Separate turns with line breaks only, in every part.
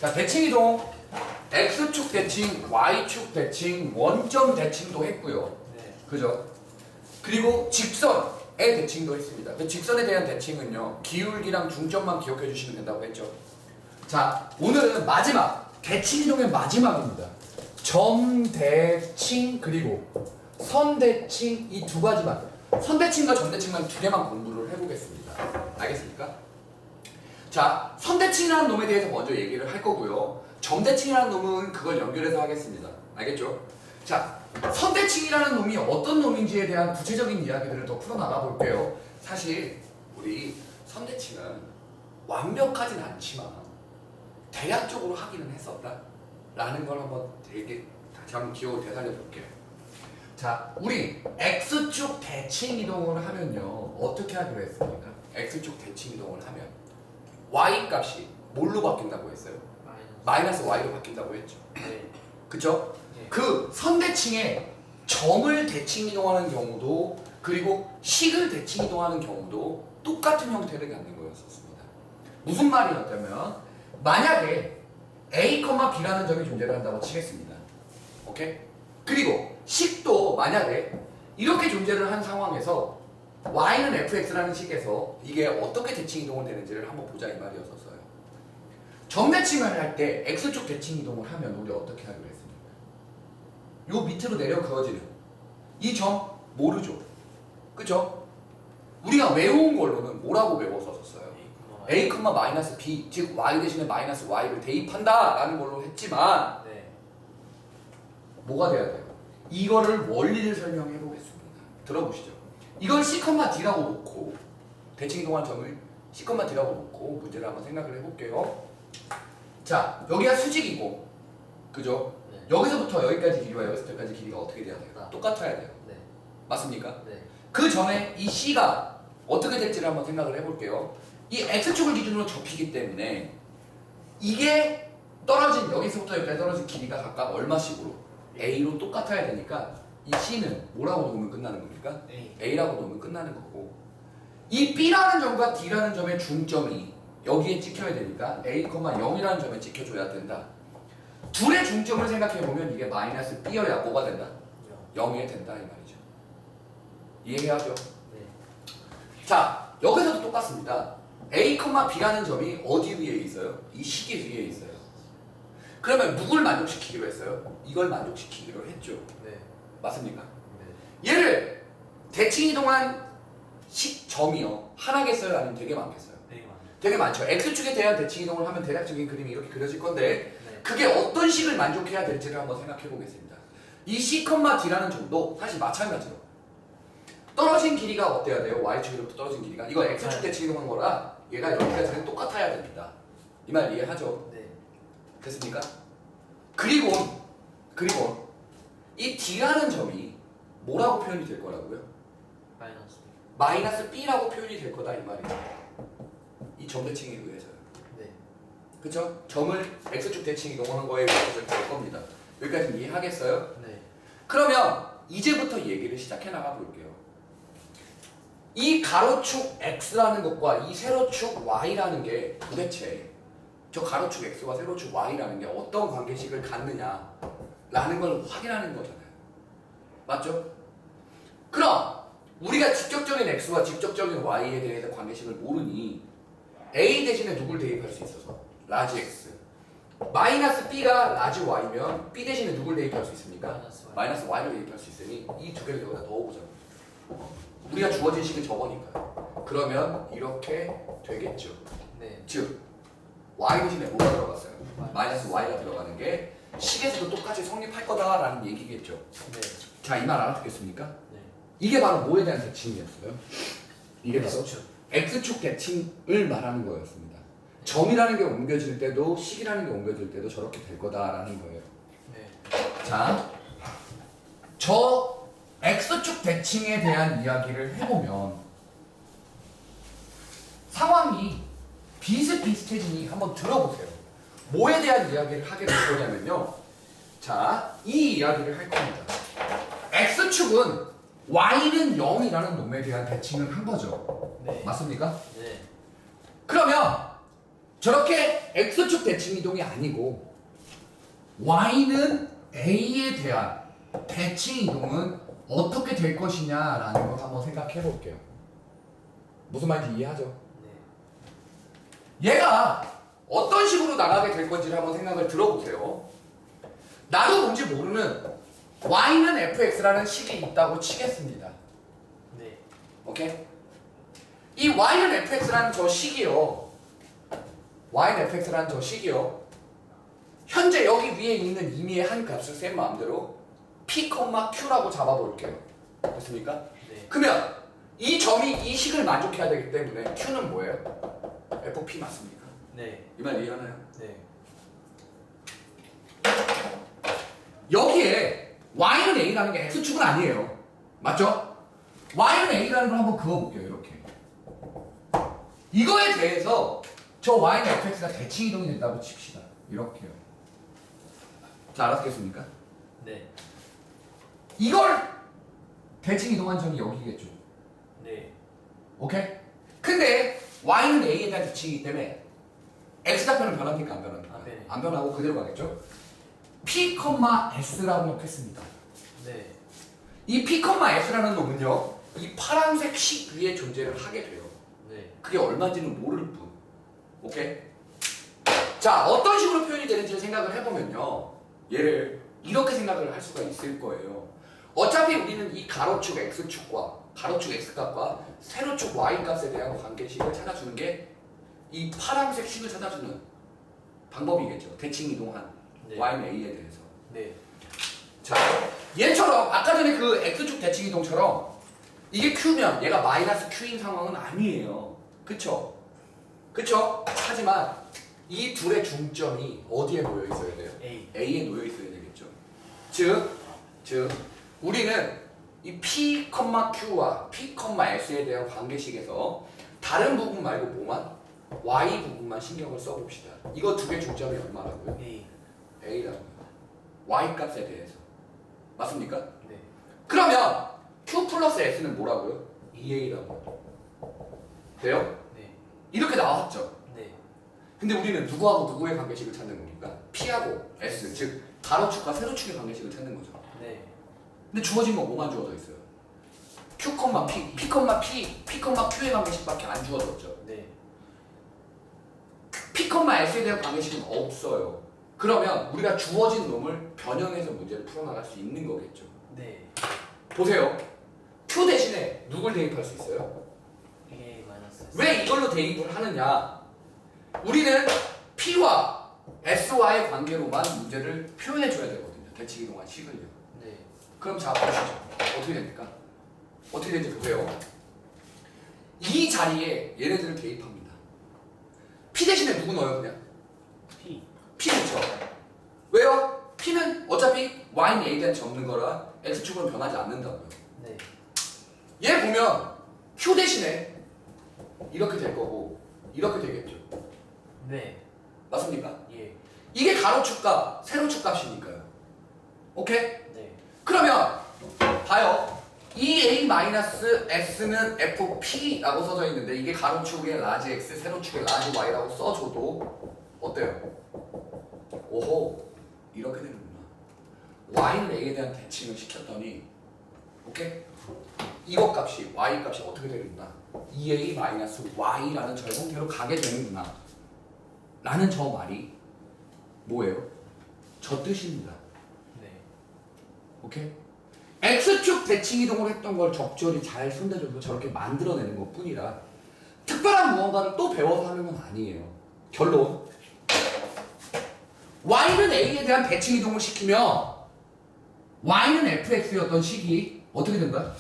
자, 대칭이동 X축 대칭, Y축 대칭, 원점 대칭도 했고요.
네.
그죠? 그리고 직선의 대칭도 했습니다. 그 직선에 대한 대칭은요, 기울기랑 중점만 기억해 주시면 된다고 했죠. 자, 오늘은 마지막, 대칭이동의 마지막입니다. 점 대칭 그리고 선 대칭 이 두 가지만, 선 대칭과 점 대칭만 두 개만 공부를 해보겠습니다. 알겠습니까? 자, 선 대칭이라는 놈에 대해서 먼저 얘기를 할 거고요. 점 대칭이라는 놈은 그걸 연결해서 하겠습니다. 알겠죠? 자, 선 대칭이라는 놈이 어떤 놈인지에 대한 구체적인 이야기들을 더 풀어나가 볼게요. 사실 우리 선 대칭은 완벽하진 않지만 대략적으로 하기는 했었다 라는 걸 한번 되게 다시 한번 기억을 되살려 볼게요. 자, 우리 X축 대칭 이동을 하면요, 어떻게 하기로 했습니까? X축 대칭 이동을 하면 Y 값이 뭘로 바뀐다고 했어요? 마이너스 Y로 바뀐다고 했죠.
네.
그쵸?
네.
그 선대칭에 점을 대칭 이동하는 경우도 그리고 식을 대칭 이동하는 경우도 똑같은 형태를 갖는 거였었습니다. 무슨 말이었냐면 만약에 A, B라는 점이 존재를 한다고 치겠습니다. 오케이? 그리고 식도 만약에 이렇게 존재를 한 상황에서 Y는 fx라는 식에서 이게 어떻게 대칭 이동을 되는지를 한번 보자 이 말이었었어요. 점 대칭을 할 때 X축 대칭 이동을 하면 우리 어떻게 하기로 했습니까? 요 밑으로 내려 그어지는 이 점 모르죠? 그쵸? 우리가 외운 걸로는 뭐라고 외웠었어요? A, 마이너스 B, 즉 Y 대신에 마이너스 Y를 대입한다 라는 걸로 했지만
네.
뭐가 돼야 돼요? 이거를 원리를 설명해 보겠습니다. 들어보시죠. 이걸 C,D라고 놓고 대칭 이동한 점을 C,D라고 놓고 문제를 한번 생각을 해볼게요. 자, 여기가 수직이고, 그죠?
네.
여기서부터 여기까지 길이와 여기서부터까지 길이가 어떻게 돼야 돼요?
아.
똑같아야 돼요.
네.
맞습니까?
네.
그 전에 이 C가 어떻게 될지를 한번 생각을 해볼게요. 이 X축을 기준으로 접히기 때문에 이게 떨어진, 여기서부터 여기까지 떨어진 길이가 각각 얼마씩으로 A로 똑같아야 되니까 이 C는 뭐라고 놓으면 끝나는 겁니까?
A.
A라고 놓으면 끝나는 거고, 이 B라는 점과 D라는 점의 중점이 여기에 찍혀야 되니까 A, 0이라는 점에 찍혀줘야 된다. 둘의 중점을 생각해보면 이게 마이너스 B여야 뭐가 된다? 0이 된다 이 말이죠. 이해해야죠?
네.
자, 여기서도 똑같습니다. A, B라는 점이 어디 위에 있어요? 이 식이 위에 있어요. 그러면 누굴 만족시키기로 했어요? 이걸 만족시키기로 했죠.
네.
맞습니까?
네.
얘를 대칭 이동한 식점이요, 하나겠어요? 아니면 되게 많겠어요?
되게 많아요.
되게 많죠. X축에 대한 대칭 이동을 하면 대략적인 그림이 이렇게 그려질 건데
네.
그게 어떤 식을 만족해야 될지를 한번 생각해 보겠습니다. 이 C,D라는 점도 사실 마찬가지로 떨어진 길이가 어때야 돼요? Y축으로부터 떨어진 길이가, 이거 X축 대칭 이동한 거라 얘가 여기까지는 똑같아야 됩니다. 이 말 이해하죠?
네.
됐습니까? 그리고 이 D라는 점이 뭐라고 표현이 될 거라고요?
마이너스.
마이너스 B라고 표현이 될 거다 이 말이죠. 이 점 대칭에 의해서요.
네.
그쵸? 점을 X축 대칭 이동하는 거에 의해서 될 겁니다. 여기까지 이해하겠어요?
네.
그러면 이제부터 얘기를 시작해 나가 볼게요. 이 가로축 X라는 것과 이 세로축 Y라는 게 도대체 저 가로축 X와 세로축 Y라는 게 어떤 관계식을 갖느냐라는 걸 확인하는 거잖아요. 맞죠? 그럼 우리가 직접적인 X와 직접적인 Y에 대해서 관계식을 모르니 A 대신에 누굴 대입할 수 있어서? 라지 X. 마이너스 B가 라지 Y면 B 대신에 누굴 대입할 수 있습니까?
마이너스 Y.
마이너스 Y를 대입할 수 있으니 이 두 개를 여기다 넣어보자. 우리가 주어진 식은 저거니까요. 그러면 이렇게 되겠죠.
네.
즉 Y 대신에 뭐가 들어갔어요?
마이너스
마이너스 Y가 들어가는 게 식에서도 똑같이 성립할 거다라는 얘기겠죠.
네.
자, 이 말 알아듣겠습니까?
네.
이게 바로 뭐에 대한 대칭이었어요? 이게 바로
X축.
X축 대칭을 말하는 거였습니다. 점이라는 게 옮겨질 때도 식이라는 게 옮겨질 때도 저렇게 될 거다라는 거예요.
네.
자, 저 X축 대칭에 대한 이야기를 해보면 상황이 비슷비슷해지니 한번 들어보세요. 뭐에 대한 이야기를 하게 될 거냐면요. 자, 이 이야기를 할 겁니다. X축은 Y는 0이라는 놈에 대한 대칭을 한 거죠.
네.
맞습니까?
네.
그러면 저렇게 x축 대칭 이동이 아니고 y는 a에 대한 대칭 이동은 어떻게 될 것이냐라는 걸 한번 생각해 볼게요. 무슨 말인지 이해하죠?
네.
얘가 어떤 식으로 나가게 될 건지를 한번 생각을 들어보세요. 나도 뭔지 모르는 y는 fx라는 식이 있다고 치겠습니다.
네.
오케이? 이 y는 fx라는 저 식이요. y는 fx라는 저 식이요. 현재 여기 위에 있는 임의의 한 값을 쌤 마음대로 p, q라고 잡아볼게요. 됐습니까?
네.
그러면 이 점이 이 식을 만족해야 되기 때문에 q는 뭐예요? fp 맞습니까?
네.
이 말 이해하나요?
네.
여기에 y는 a라는 게 x축은 아니에요. 맞죠? y는 a라는 걸 한번 그어볼게요. 이렇게. 이거에 대해서 저 y는 fx가 대칭 이동이 된다고 칩시다. 이렇게요. 자, 알았겠습니까?
네.
이걸 대칭 이동한 점이 여기겠죠.
네.
오케이? 근데 y는 a에 대한 대칭이기 때문에 x좌표는 변합니까? 안 변합니까?
네.
안 변하고 그대로 가겠죠? p, s라고 놓겠습니다.
네.
이 p, s라는 놈은요, 이 파란색 식 위에 존재를 하게 돼요.
네.
그게 얼마인지는 모를 뿐. 오케이? 자, 어떤 식으로 표현이 되는지 생각을 해보면요, 얘를 이렇게 생각을 할 수가 있을 거예요. 어차피 우리는 이 가로축 x축과 가로축 x값과 세로축 y값에 대한 관계식을 찾아주는 게 이 파란색 식을 찾아주는 방법이겠죠. 대칭 이동한
네.
y는 a에 대해서.
네.
자, 얘처럼 아까 전에 그 x축 대칭 이동처럼 이게 q면 얘가 마이너스 q인 상황은 아니에요. 그쵸? 그쵸? 하지만 이 둘의 중점이 어디에 놓여 있어야 돼요?
A.
A에 놓여 있어야 되겠죠. 즉 우리는 이 p, q와 p, s에 대한 관계식에서 다른 부분 말고 뭐만? y 부분만 신경을 써봅시다. 이거 두 개 중점이 얼마라고요?
A.
A라고요. y 값에 대해서. 맞습니까?
네.
그러면 q 플러스 s는 뭐라고요? 2a라고요. 돼요?
네.
이렇게 나왔죠.
네.
근데 우리는 누구하고 누구의 관계식을 찾는 겁니까? p하고 s, 즉 가로축과 세로축의 관계식을 찾는 거죠.
네.
근데 주어진 건 뭐만 주어져 있어요? q, p, q의 관계식밖에 안 주어졌죠.
네.
p, s에 대한 관계식은 없어요. 그러면 우리가 주어진 놈을 변형해서 문제를 풀어나갈 수 있는 거겠죠.
네.
보세요. q 대신에 누굴 대입할 수 있어요?
A 마이너스.
왜 이걸로 대입을 하느냐? 우리는 p와 s와의 관계로만 문제를 표현해 줘야 되거든요. 대칭 이동한 식을요.
네.
그럼 자 보시죠. 어떻게 됩니까? 어떻게 되는지 보세요. 이 자리에 얘네들을 대입합니다. p 대신에 누구 넣어요 그냥?
P.
p 넣죠. 왜요? p는 어차피 y는 a에 대한 접는 거라 x축으로 변하지 않는다고요.
네.
얘 보면 q 대신에 이렇게 될 거고 이렇게 되겠죠.
네.
맞습니까?
예.
이게 가로축값, 세로축값이니까요. 오케이?
네.
그러면 봐요. EA-S는 FP라고 써져 있는데 이게 가로축의 라지 X, 세로축의 라지 Y라고 써줘도 어때요? 오호, 이렇게 되는구나. Y는 A에 대한 대칭을 시켰더니 오케이? 이것 값이, Y 값이 어떻게 되는구나. EA-Y라는 저 형태로 가게 되는구나. 라는 저 말이 뭐예요? 저 뜻입니다.
네.
오케이? X축 대칭 이동을 했던 걸 적절히 잘 손대줘서 저렇게 만들어내는 것 뿐이라 특별한 무언가를 또 배워서 하는 건 아니에요. 결론. Y는 A에 대한 대칭 이동을 시키면 Y는 fx였던 식이 어떻게 된 거야?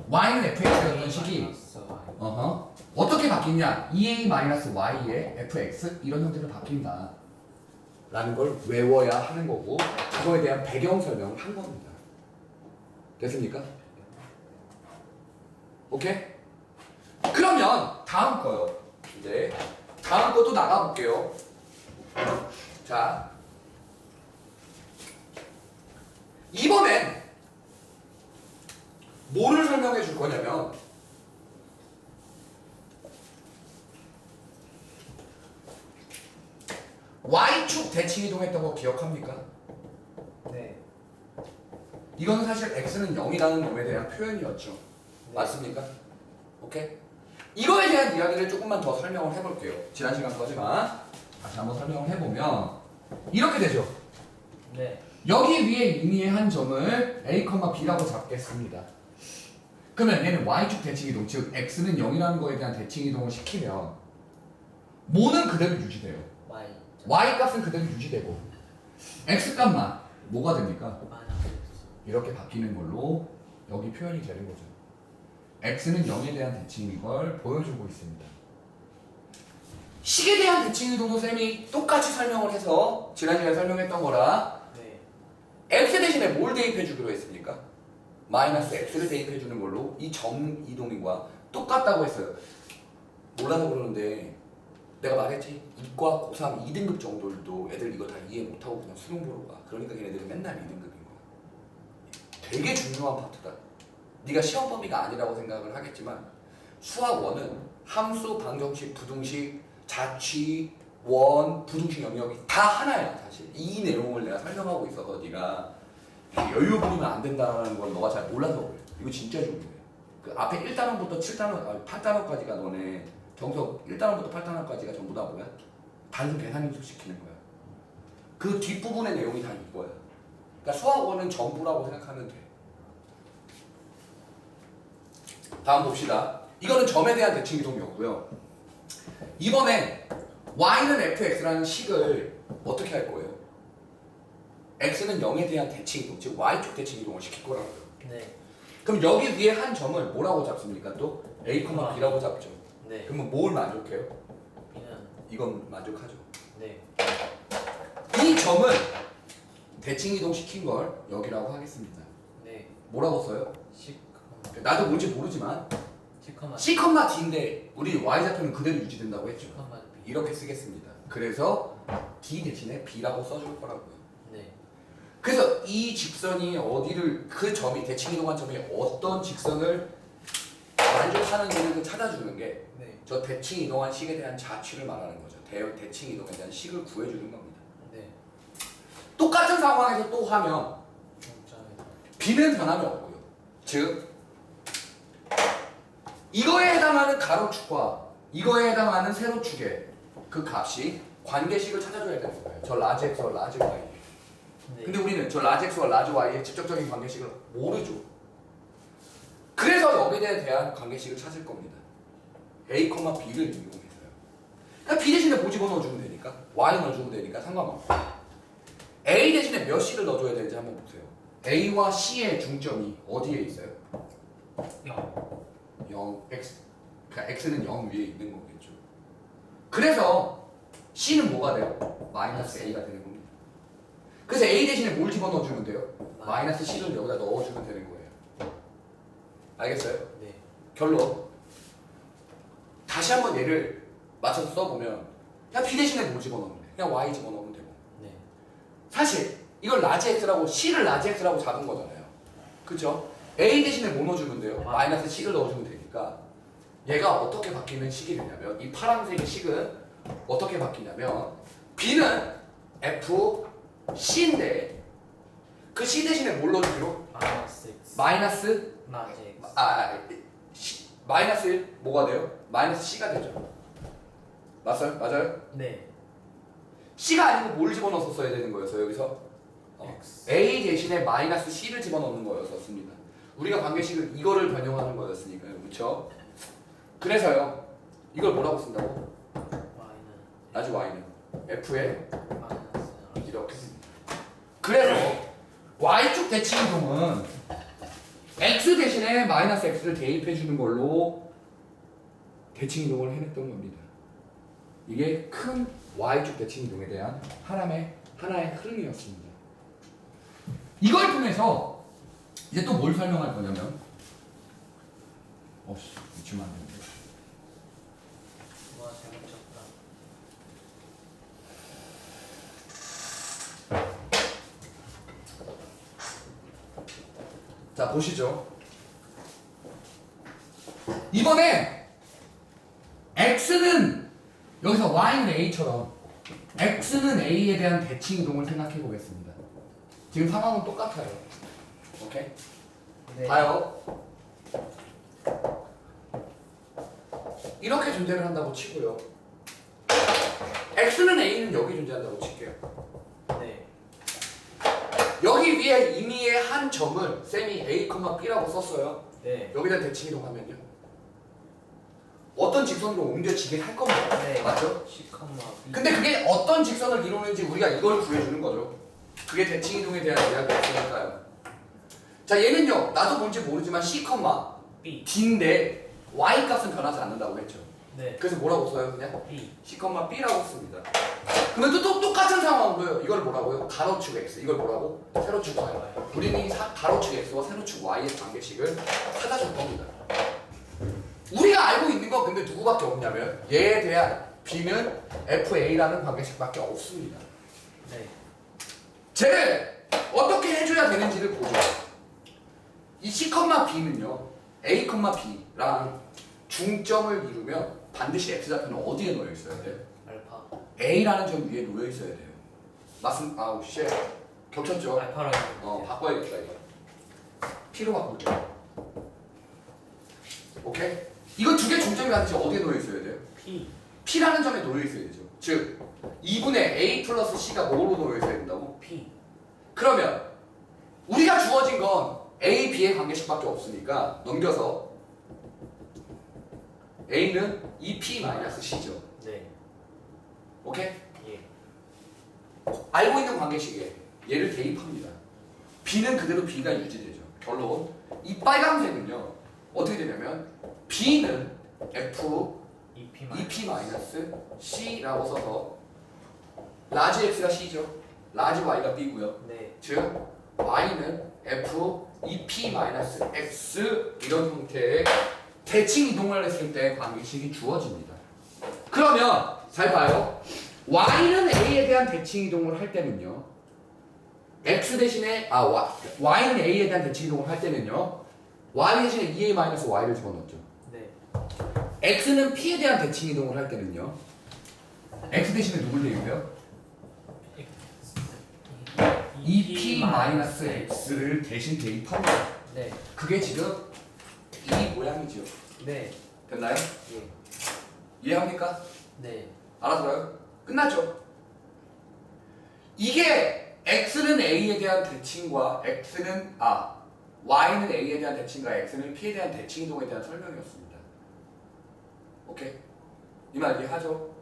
Y는 fx였던 식이
마이너스 Y.
어떻게 바뀌냐? 2a-y의 fx 이런 형태로 바뀐다 라는 걸 외워야 하는 거고 그거에 대한 배경 설명을 한 겁니다. 됐습니까? 오케이? 그러면 다음 거요. 이제 다음 것도 나가볼게요. 자, 이번엔 뭐를 설명해 줄 거냐면 대칭 이동했던 거 기억합니까?
네.
이건 사실 x는 0이라는 놈에 대한 표현이었죠.
네.
맞습니까? 오케이? 이거에 대한 이야기를 조금만 더 설명을 해볼게요. 지난 시간 거지만 다시 한번 설명을 해보면 이렇게 되죠.
네.
여기 위에 의미의 한 점을 a, b라고 잡겠습니다. 그러면 얘는 y축 대칭 이동, 즉 x는 0이라는 거에 대한 대칭 이동을 시키면 뭐는 그대로 유지돼요.
Y.
y 값은 그대로 유지되고 x 값만 뭐가 됩니까?
마이너스
이렇게 바뀌는 걸로 여기 표현이 되는 거죠. x는 0에 대한 대칭인 걸 보여주고 있습니다. 식에 대한 대칭 이동도 쌤이 똑같이 설명을 해서 지난 시간에 설명했던 거라
네.
x 대신에 뭘 대입해 주기로 했습니까? 마이너스 x를 대입해 주는 걸로 이 점 이동과 똑같다고 했어요. 몰라서 그러는데 내가 말했지, 이과 고3 2등급 정도들도 애들 이거 다 이해 못하고 그냥 수능 보러 가. 그러니까 걔네들은 맨날 2등급인 거야. 되게 중요한 파트다. 네가 시험 범위가 아니라고 생각을 하겠지만 수학 1은 함수, 방정식, 부등식, 자취, 원, 부등식 영역이 다 하나야. 사실 이 내용을 내가 설명하고 있어서 네가 여유 부리면 안 된다는 걸 너가 잘 몰라서 그래. 이거 진짜 중요해. 그 앞에 1단원부터 7단원, 8단원까지가 너네 정석 1단원부터 8단원까지가 전부 다 뭐야? 단순 계산 인수 시키는 거야. 그 뒷부분의 내용이 다 이거야. 그러니까 수학 1은 전부라고 생각하면 돼. 다음 봅시다. 이거는 점에 대한 대칭 이동이었고요. 이번에 y는 fx라는 식을 어떻게 할 거예요? x는 0에 대한 대칭 이동, 즉 y축 대칭 이동을 시킬 거라고요.
네.
그럼 여기 위에 한 점을 뭐라고 잡습니까? 또 a, b라고 잡죠.
네.
그러면 뭘 만족해요?
B는
이건 만족하죠.
네.
이 점을 대칭 이동 시킨 걸 여기라고 하겠습니다.
네.
뭐라고 써요?
10,
나도 뭔지 모르지만
10,
c, d인데 우리 y좌표는 그대로 유지된다고 했죠.
10, B.
이렇게 쓰겠습니다. 그래서 d 대신에 b라고 써줄 거라고요.
네.
그래서 이 직선이 어디를, 그 점이 대칭 이동한 점이 어떤 직선을 만족하는지를 찾아주는 게 저
네.
대칭 이동한 식에 대한 자취를 말하는 거죠. 대칭 이동에 대한 식을 구해주는 겁니다.
네.
똑같은 상황에서 또 하면
점점에서
b는 변함이 없고요. 즉 이거에 해당하는 가로축과 이거에 해당하는 세로축의 그 값이 관계식을 찾아줘야 되는 거예요. 저 라지 x와 라지 y.
네.
근데 우리는 저 라지 x와 라지 y의 직접적인 관계식을 모르죠. 그래서 여기에 대한 관계식을 찾을 겁니다. a, b를 이용해서요. 그러니까 b 대신에 뭐 집어넣어주면 되니까 y 넣어주면 되니까 상관없고 a 대신에 몇 c를 넣어줘야 되는지 한번 보세요. a와 c의 중점이 어디에 있어요?
0.
0, x. 그러니까 x는 0 위에 있는 거겠죠. 그래서 c는 뭐가 돼요? 마이너스 a가 되는 겁니다. 그래서 a 대신에 뭘 집어넣어주면 돼요? 마이너스 c를 여기다 넣어주면 되는 거예요. 알겠어요?
네.
결론. 다시 한번 얘를 맞춰서 써보면 그냥 b 대신에 뭘 집어넣으면 돼? 그냥 y 집어넣으면 되고.
네.
사실 이걸 라지 x라고, c를 라지 x라고 잡은 거잖아요. 그쵸? a 대신에 뭐 넣어주면 돼요? 마이너스 c를 넣어주면 되니까 얘가 어떻게 바뀌는 식이 되냐면 이 파란색의 식은 어떻게 바뀌냐면 b는 f, c인데 그 c 대신에 뭘 넣어주기로?
마이너스 X.
마이너스
마이너스 X.
마이너스 1 뭐가 돼요? 마이너스 c가 되죠. 맞아요? 맞아요?
네.
c가 아니고 뭘 집어넣어서 써야 되는 거였어요 여기서?
X.
a 대신에 마이너스 c를 집어넣는 거였었습니다. 우리가 관계식을 이거를 변형하는 거였으니까요. 그렇죠? 그래서요. 이걸 뭐라고 쓴다고?
Y는
아주 y는 f에
마이너스
이렇게 씁니다. 그래서 y축 대칭 이동은 x 대신에 마이너스 x를 대입해 주는 걸로 대칭 이동을 해냈던 겁니다. 이게 큰 y축 대칭 이동에 대한 하나의 흐름이었습니다. 이걸 통해서 이제 또 뭘 설명할 거냐면 미치면 안 되는데.
와 잘못 쳤다.
자 보시죠. 이번에 x는 여기서 y는 a처럼 x는 a에 대한 대칭 이동을 생각해 보겠습니다. 지금 상황은 똑같아요. 오케이?
네.
봐요. 이렇게 존재를 한다고 치고요. x는 a는 여기 존재한다고 칠게요.
네.
여기 위에 임의의 한 점을 쌤이 a, b라고 썼어요.
네.
여기다 대칭 이동하면요. 어떤 직선으로 옮겨지게 할 겁니다.
네.
맞죠?
C, B.
근데 그게 어떤 직선을 이루는지 우리가 이걸 구해주는 거죠. 그게 대칭 이동에 대한 이야기였으니까요. 자, 얘는요. 나도 뭔지 모르지만 C,
B.
D인데 y 값은 변하지 않는다고 했죠.
네.
그래서 뭐라고 써요? 그냥
B.
C, B라고 씁니다. 그러면 또 똑같은 상황으로요. 이걸 뭐라고요? 가로축 x. 이걸 뭐라고? 세로축 y. 우리는 이 가로축 x와 세로축 y의 관계식을 찾아줄 겁니다. 우리가 알고 있는 건 근데 누구밖에 없냐면 얘에 대한 b는 fa라는 관계식밖에 없습니다.
네.
쟤를 어떻게 해줘야 되는지를 보죠. 이 C, B는요 A, B랑 중점을 이루면 반드시 x좌표는 어디에 놓여 있어야 돼요?
알파.
A라는 점 위에 놓여 있어야 돼요. 맞습? 아우 쉣 겹쳤죠?
알파라고.
바꿔야겠다 이거. P로 바꿀게요. 오케이? 이거 두 개 중점이 반드시 어디에 놓여 있어야 돼요?
P.
P라는 점에 놓여 있어야 되죠. 즉 2분의 A 플러스 C가 뭐로 놓여 있어야 된다고?
P.
그러면 우리가 주어진 건 A, B의 관계식밖에 없으니까 넘겨서 A는 2P-C죠.
네.
오케이?
예.
알고 있는 관계식에 얘를 대입합니다. B는 그대로 B가 유지되죠. 결론 이 빨간색은요 어떻게 되냐면 B는 F
EP.
2P-C라고 써서 라지 X가 C죠. 라지 Y가 B고요.
네.
즉 Y는 F 2P-X 이런 형태의 대칭 이동을 했을 때 관계식이 주어집니다. 그러면 잘 봐요. Y는 A에 대한 대칭 이동을 할 때는요. X 대신에 Y는 A에 대한 대칭 이동을 할 때는요. Y 대신에 2A-Y를 집어넣었죠.
네.
X는 P에 대한 대칭 이동을 할 때는요. X 대신에 누굴 대입해요? 2P-X를 대신 대입합니다.
네.
그게 지금 이 모양이죠.
네.
됐나요?
예.
이해합니까?
네.
알아들어요? 끝났죠? 이게 X는 A에 대한 대칭과 Y는 A에 대한 대칭과 X는 P에 대한 대칭 이동에 대한 설명이었습니다. 오케이? 이 말 이해하죠?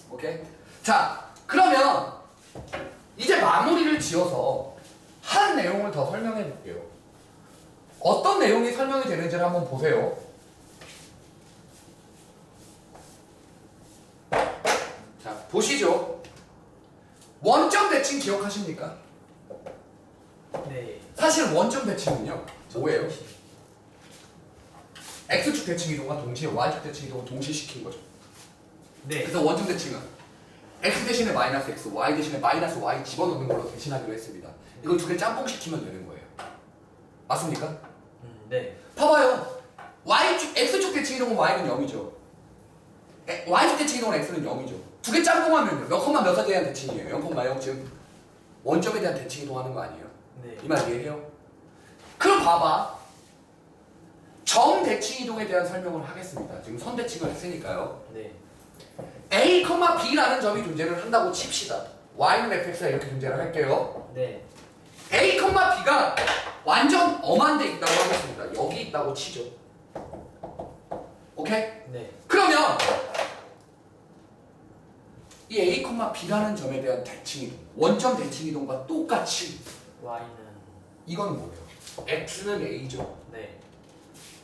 오케이? 자, 그러면 이제 마무리를 지어서 한 내용을 더 설명해 볼게요. 어떤 내용이 설명이 되는지를 한번 보세요. 자, 보시죠. 원점 대칭 기억하십니까?
네.
사실 원점 대칭은요, 뭐예요? X축 대칭 이동과 동시에 Y축 대칭 이동을 동시에 시킨 거죠.
네.
그래서 원점 대칭은 X 대신에 마이너스 X, Y 대신에 마이너스 Y 집어넣는 걸로 대신하기로 했습니다. 이걸 두 개 짬뽕 시키면 되는 거예요. 맞습니까?
네.
봐봐요. X축 대칭 이동은 Y는 0이죠. Y축 대칭 이동은 X는 0이죠. 두 개 짬뽕하면요. 몇 컴마 몇에 대한 대칭이에요? 0,0 지금 원점에 대한 대칭 이동하는 거 아니에요?
네.
이 말 이해해요? 그럼 봐봐. 점 대칭 이동에 대한 설명을 하겠습니다. 지금 선 대칭을 했으니까요.
네.
A, B라는 점이 존재를 한다고 칩시다. Y는 fx가 이렇게 존재를 할게요.
네.
A, B가 완전 엄한 데 있다고 하겠습니다. 여기 있다고 치죠. 오케이?
네.
그러면 이 A, B라는 점에 대한 대칭 이동, 원점 대칭 이동과 똑같이
Y는
이건 뭐예요? X는 A죠.
네.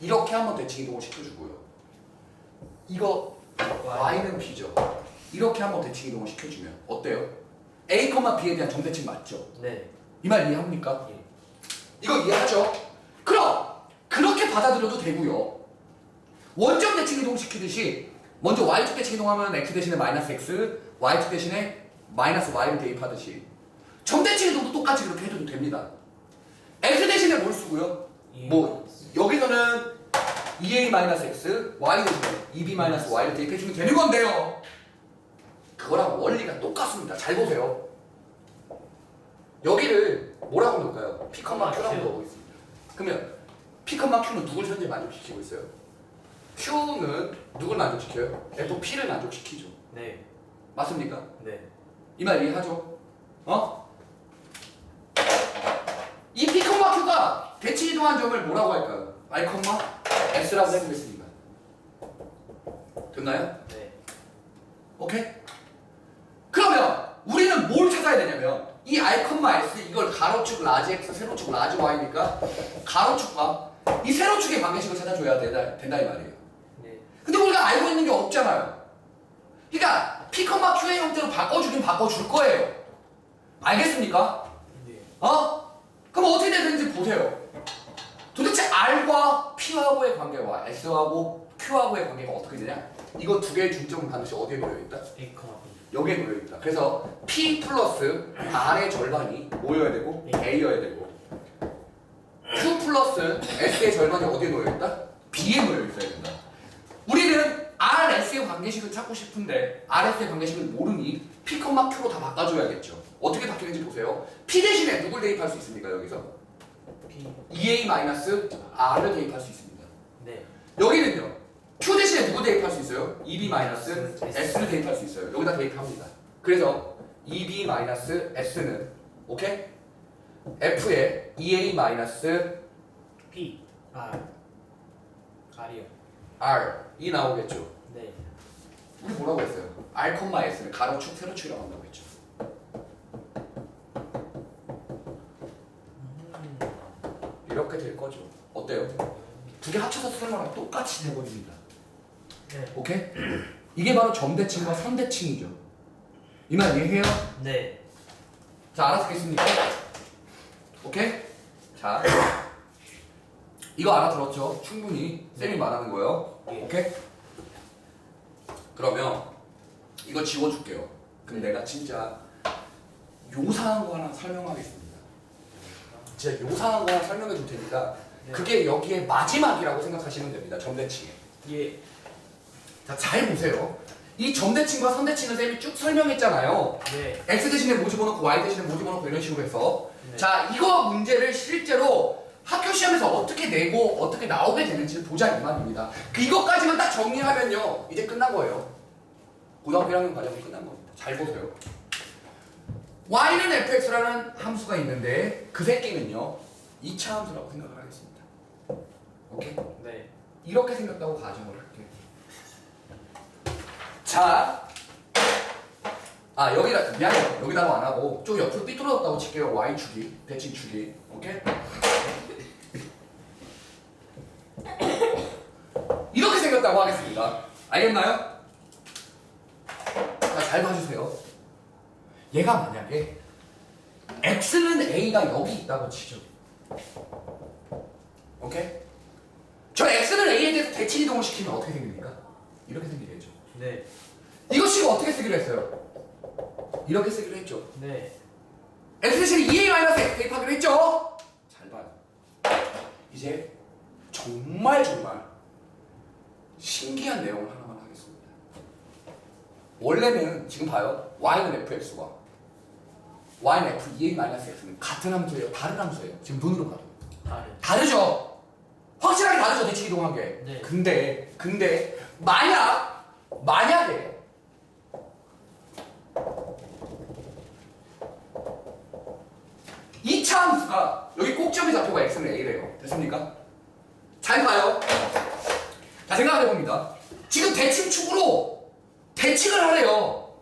이렇게 한번 대칭 이동을 시켜주고요. 이거 Y는 B죠. 이렇게 한번 대칭 이동을 시켜주면 어때요? A, B에 대한 점 대칭 맞죠?
네.
이 말 이해합니까?
예.
이거 이해하죠? 그럼 그렇게 받아들여도 되고요. 원점 대칭 이동 시키듯이 먼저 Y축 대칭 이동하면 X 대신에 마이너스 X, Y축 대신에 마이너스 Y를 대입하듯이 점 대칭 이동도 똑같이 그렇게 해도 됩니다. X 대신에 뭘 쓰고요? 뭐 여기서는 2A-X, Y 대신에 2B-Y를 대입해주면 되는 건데요. 그거랑 원리가 똑같습니다. 잘 보세요. 여기를 뭐라고 놓을까요? P, Q라고 놓고 있습니다. 그러면 P, Q는 누굴 현재 만족시키고 있어요? Q는 누굴 만족시켜요? FP를 만족시키죠.
네.
맞습니까?
네.
이 말 이해하죠? 어? 이 P, Q가 대칭 이동한 점을 뭐라고 할까요? I, S라고 해보겠습니다. 됐나요?
네.
오케이? 그러면 우리는 뭘 찾아야 되냐면 이 I, S 이걸 가로축 라지 X, 세로축 라지 Y니까 가로축과 이 세로축의 관계식을 찾아줘야 된다 이 말이에요.
네.
근데 우리가 알고 있는 게 없잖아요. 그러니까 P, Q의 형태로 바꿔주긴 바꿔줄 거예요. 알겠습니까?
네.
어? 그럼 어떻게 되는지 보세요. 도대체 R과 P하고의 관계와 S하고 Q하고의 관계가 어떻게 되냐? 이거 두 개의 중점은 반드시 어디에 놓여있다?
A, B.
여기에 놓여있다. 그래서 P 플러스 R의 절반이 뭐여야 되고? A여야 되고 Q 플러스 S의 절반이 어디에 놓여있다? B에 놓여있어야 된다. 우리는 R, S의 관계식을 찾고 싶은데 R, S의 관계식을 모르니 P, Q로 다 바꿔줘야겠죠. 어떻게 바뀌는지 보세요. P 대신에 누굴 대입할 수 있습니까? 여기서
P.
EA-R을 대입할 수 있습니다.
네.
여기는요. Q 대신에 누구 대입할 수 있어요? EB-S를 대입할 수 있어요. 여기다 대입합니다. 그래서 EB-S는 오케이? F에
P. R. R이요.
R이 나오겠죠.
네.
우리 뭐라고 했어요? R, S를 가로축, 세로축이라고 한다고 했죠. 이렇게 될 거죠. 어때요? 두 개 합쳐서 쓰는 거랑 똑같이 돼버립니다.
네.
오케이? 이게 바로 점대칭과 선대칭이죠. 이 말 이해해요?
네.
자, 알아듣겠습니까? 오케이? 자, 이거 알아들었죠? 충분히 쌤이 말하는 거예요.
예.
오케이? 그러면 이거 지워줄게요. 근데 내가 진짜 요상한 거 하나 설명하겠습니다. 제가 요상한 거 하나 설명해 줄 테니까
네.
그게 여기에 마지막이라고 생각하시면 됩니다. 점대칭에.
예.
자, 잘 보세요. 이 점대칭과 선대칭을 쌤이 쭉 설명했잖아요.
네.
X 대신에 뭐 집어넣고 Y 대신에 뭐 집어넣고 이런 식으로 해서
네.
자, 이거 문제를 실제로 학교 시험에서 어떻게 내고 어떻게 나오게 되는지를 보자 이 말입니다. 이것까지만 딱 정리하면요 이제 끝난 거예요. 고등학교 1학년 과정이 끝난 겁니다. 잘 보세요. y는 fx라는 함수가 있는데 그 새끼는요 2차 함수라고 생각을 하겠습니다. 오케이?
네.
이렇게 생각하고 가정을 할게요. 자, 여기다 미안해요. 여기다가 안 하고 좀 옆으로 삐뚤어졌다고 칠게요. y축이 대칭축이. 오케이? 이렇게 생겼다고 하겠습니다. 알겠나요? 자, 잘 봐주세요. 얘가 만약에 x는 a가 여기 있다고 치죠. 오케이? 저 x는 a에 대해서 대칭 이동을 시키면 어떻게 생깁니까? 이렇게 생기겠죠.
네.
이거 식을 어떻게 쓰기로 했어요? 이렇게 쓰기로 했죠.
네.
x 대신에 2a-x 대입하기로 했죠. 잘 봐요. 이제 정말 신기한 내용을 하나만 하겠습니다. 원래는 지금 봐요. y는 fx와 y는 f 2a-x는 같은 함수예요? 다른 함수예요? 지금 눈으로 봐도 다르죠? 확실하게 다르죠? 대칭 이동한 게.
네.
근데 만약에 이 차 함수가 여기 꼭지점에 잡히고 x는 a래요. 됐습니까? 잘 봐요. 자, 생각해 봅니다. 지금 대칭축으로 대칭을 하래요.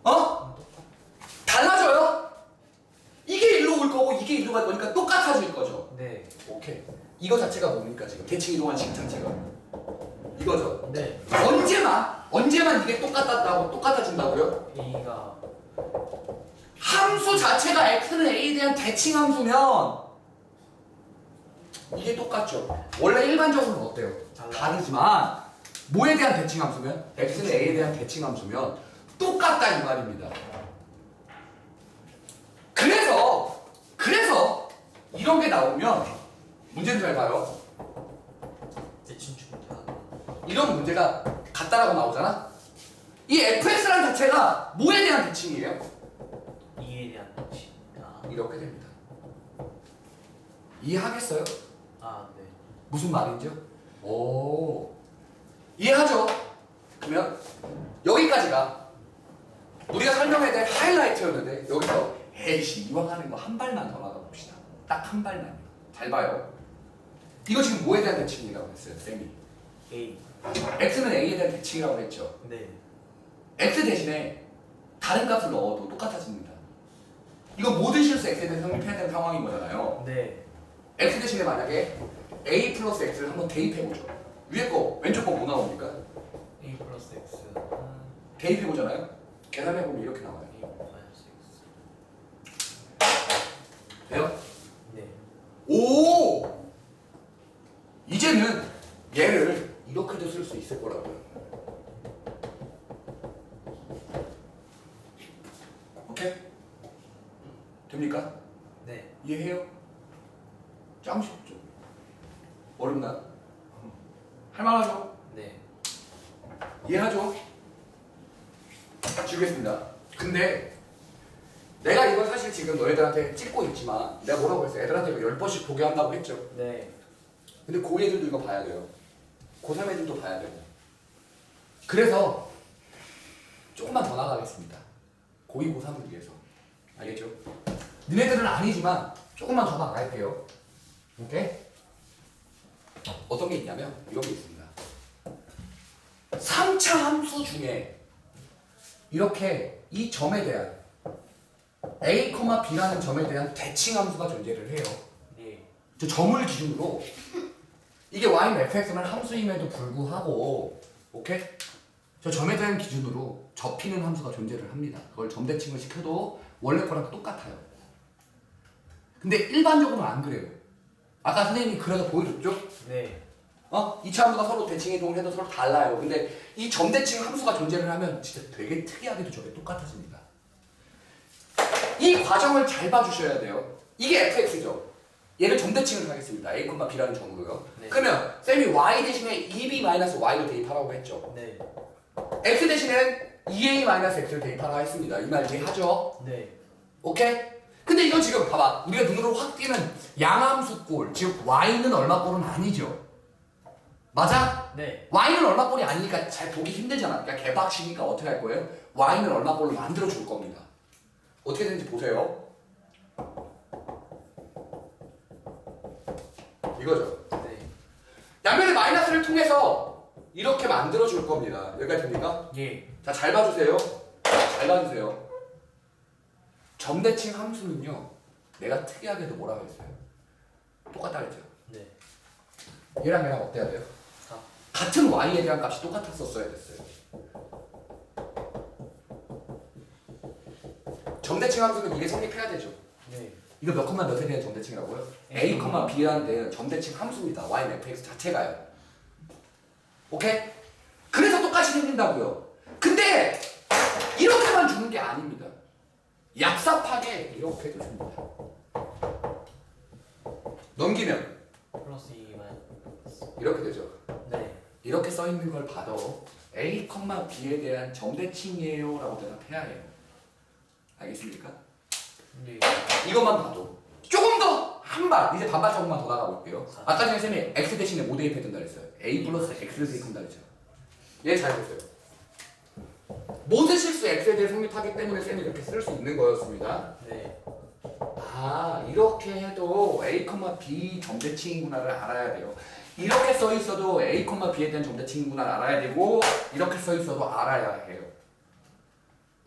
어? 달라져요? 이게 일로 올 거고 이게 일로 갈 거니까 똑같아질 거죠.
네.
오케이. 이거 자체가 뭡니까 지금? 대칭 이동한 식 자체가 이거죠.
네.
언제만 이게 똑같아진다고요?
A가
함수 자체가 x는 a에 대한 대칭 함수면 이게 똑같죠. 원래 일반적으로는 어때요? 다르지만 뭐에 대한 대칭 함수면? x는 a에 대한 대칭 함수면 똑같다 이 말입니다. 그래서 이런 게 나오면 문제는 잘 봐요.
대칭축 다.
이런 문제가 같다라고 나오잖아? 이 fx라는 자체가 뭐에 대한 대칭이에요?
2에 대한 대칭.
이렇게 됩니다. 이해하겠어요?
네.
무슨 말인지요? 오, 이해하죠? 그러면 여기까지가 우리가 설명해야 될 하이라이트였는데 여기서 에이씨 이왕 하는 거 한 발만 더 나가 봅시다. 딱 한 발만요. 잘 봐요. 이거 지금 뭐에 대한 대칭이라고 했어요, 쌤이?
A.
x는 a에 대한 대칭이라고 했죠.
네.
x 대신에 다른 값을 넣어도 똑같아집니다. 이건 모든 실수 x에 대해 성립해야 되는 상황인 거잖아요.
네.
x 대신에 만약에 a 플러스 x를 한번 대입해보죠. 위에 거, 왼쪽 거 뭐 나옵니까?
A 플러스 X.
대입해보잖아요. 계산해보면 이렇게 나와요.
A 마이너스 X.
돼요?
네.
오! 이제는 얘를 이렇게도 쓸 수 있을 거라고요. 오케이? 됩니까?
네.
이해해요? 짱 쉽죠? 어렵나? 할만하죠?
네.
이해하죠? 지우겠습니다. 근데 내가 이걸 사실 지금 너희들한테 찍고 있지만 내가 뭐라고 했어? 애들한테 이거 10번씩 보게 한다고 했죠?
네.
근데 고2 애들도 이거 봐야 돼요. 고3 애들도 봐야 되고. 그래서 조금만 더 나가겠습니다. 고2, 고3을 위해서. 알겠죠? 니네들은 아니지만 조금만 더 나갈게요. 오케이? 어떤 게 있냐면 이런 게 있습니다. 3차 함수 중에 이렇게 이 점에 대한 a, b라는 점에 대한 대칭 함수가 존재를 해요.
네.
저 점을 기준으로 이게 y는 fx는 함수임에도 불구하고 오케이? 저 점에 대한 기준으로 접히는 함수가 존재를 합니다. 그걸 점대칭을 시켜도 원래 거랑 똑같아요. 근데 일반적으로는 안 그래요. 아까 선생님이 그려서 보여줬죠?
네.
2차 함수가 서로 대칭 이동해도 서로 달라요. 근데 이 점대칭 함수가 존재를 하면 진짜 되게 특이하게도 저게 똑같아집니다. 이 과정을 잘 봐주셔야 돼요. 이게 fx죠. 얘를 점대칭을 하겠습니다. a, b라는 점으로요.
네.
그러면 쌤이 y 대신에 2b-y를 대입하라고 했죠.
네.
x 대신에 2a-x를 대입하라고 했습니다. 이 말 이해하죠?
네.
오케이? 근데 이건 지금 봐봐. 우리가 눈으로 확 띄는 양함수꼴, 즉 y는 얼마꼴은 아니죠. 맞아?
네.
y는 얼마꼴이 아니니까 잘 보기 힘들잖아. 그러니까 개박식이니까 어떻게 할 거예요? y는 얼마꼴로 만들어 줄 겁니다. 어떻게 되는지 보세요. 이거죠.
네.
양면의 마이너스를 통해서 이렇게 만들어 줄 겁니다. 여기까지 됩니까?
예.
자, 잘 봐주세요. 잘 봐주세요. 점대칭 함수는요, 내가 특이하게도 뭐라고 했어요? 똑같다 그랬죠?
네.
얘랑 얘랑 어때야 돼요?
4.
같은 y에 대한 값이 똑같았었어야 됐어요. 점대칭 함수는 이게 성립해야 되죠.
네.
이거 몇 컴마 몇에 대한 점대칭이라고요? a, b라는 데는 점대칭 함수입니다. y는 fx 자체가요. 오케이? 그래서 똑같이 생긴다고요. 근데 이렇게만 주는 게 아닙니다. 얍삽하게 이렇게도 줍니다. 넘기면
플러스 2 마이너스.
이렇게 되죠.
네.
이렇게 써 있는 걸 봐도 a, b에 대한 점대칭이에요 라고 대답해야 해요. 알겠습니까?
네.
이것만 봐도 조금 더 한 발, 이제 반발 조금만 더 나가볼게요. 아까 전에 쌤이 x 대신에 5 대입해준다 그랬어요. a 플러스 x를 대입한다 그랬죠. 얘 잘 보세요. 모든 실수 x에 대해 성립하기 때문에 쌤이 이렇게 쓸 수 있는 거였습니다.
네.
아, 이렇게 해도 a, b 점대칭이구나를 알아야 돼요. 이렇게 써 있어도 a, b에 대한 점대칭이구나를 알아야 되고 이렇게 써 있어도 알아야 해요.